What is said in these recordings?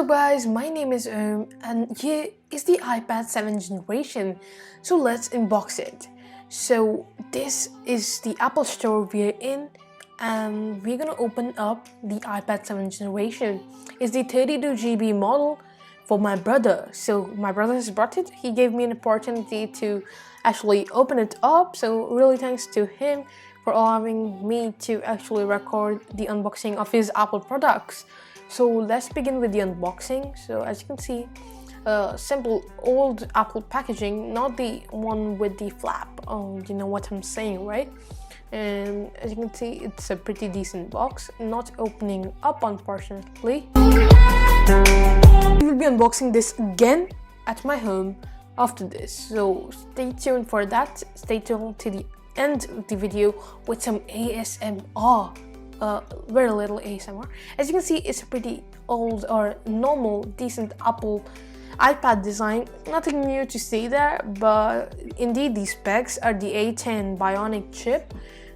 What's up guys, my name is and here is the iPad 7th generation, so let's unbox it. So this is the Apple Store we're in and we're gonna open up the iPad 7th generation. It's the 32GB model for my brother. So my brother has brought it. He gave me an opportunity to actually open it up, so really thanks to him for allowing me to actually record the unboxing of his Apple products. So let's begin with the unboxing. So as you can see, simple old Apple packaging, not the one with the flap. You know what I'm saying, right? And as you can see, it's a pretty decent box, not opening up unfortunately. We will be unboxing this again at my home after this, so stay tuned for that. Stay tuned to the end of the video with some ASMR. Very little ASMR. As you can see, it's a pretty old or normal decent Apple iPad design. Nothing new to see there, but indeed the specs are the A10 Bionic chip,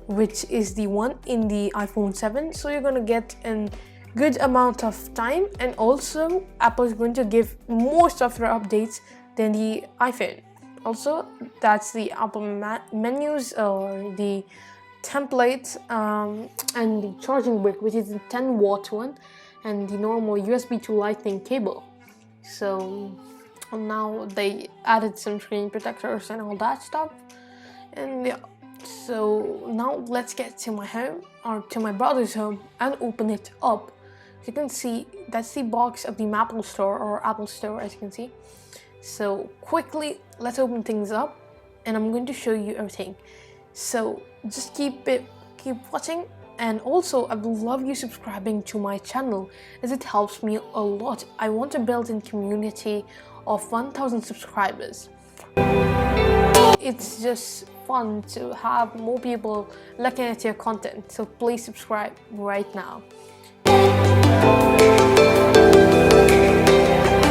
which is the one in the iPhone 7, so you're gonna get a good amount of time, and also Apple is going to give more software updates than the iPhone. Also, that's the Apple menus or the templates and the charging brick, which is the 10-watt one, and the normal USB to Lightning cable. So now they added some screen protectors and all that stuff, and yeah. So now let's get to my home, or to my brother's home, and open it up. As you can see, that's the box of the Apple Store, or Apple Store, as you can see. So quickly, let's open things up, and I'm going to show you everything. So just keep watching, and also I would love you subscribing to my channel, as it helps me a lot. I want to build a community of 1,000 subscribers. It's just fun to have more people looking at your content, so please subscribe right now.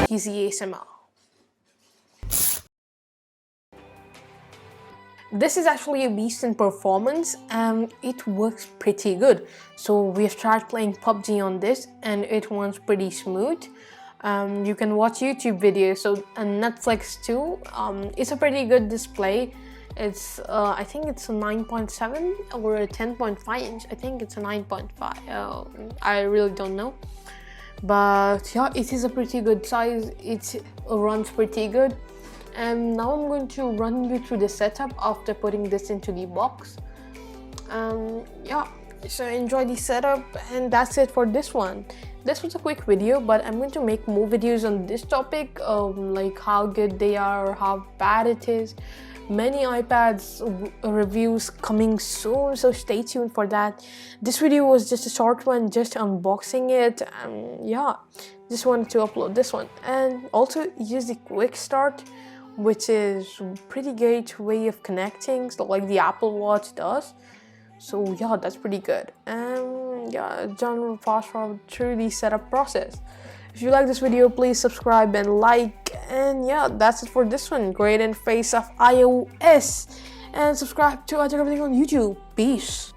Easy ASMR. This is actually a decent performance and it works pretty good. So we have tried playing PUBG on this and it runs pretty smooth. You can watch YouTube videos, so and Netflix too. It's a pretty good display. It's I think it's a 9.7 or a 10.5 inch. I think it's a 9.5. I really don't know, but yeah, it is a pretty good size. It runs pretty good. And now I'm going to run you through the setup after putting this into the box. Yeah, so enjoy the setup, and that's it for this one. This was a quick video, but I'm going to make more videos on this topic, like how good they are or how bad it is. Many iPads reviews coming soon, so stay tuned for that. This video was just a short one, just unboxing it. Yeah, just wanted to upload this one, and also use the quick start, which is pretty great way of connecting, so like the Apple Watch does. So yeah, that's pretty good. And yeah, John fast forward through the setup process. If you like this video, please subscribe and like. And yeah, that's it for this one. Great interface of iOS, and subscribe to iTech Everything on YouTube. Peace.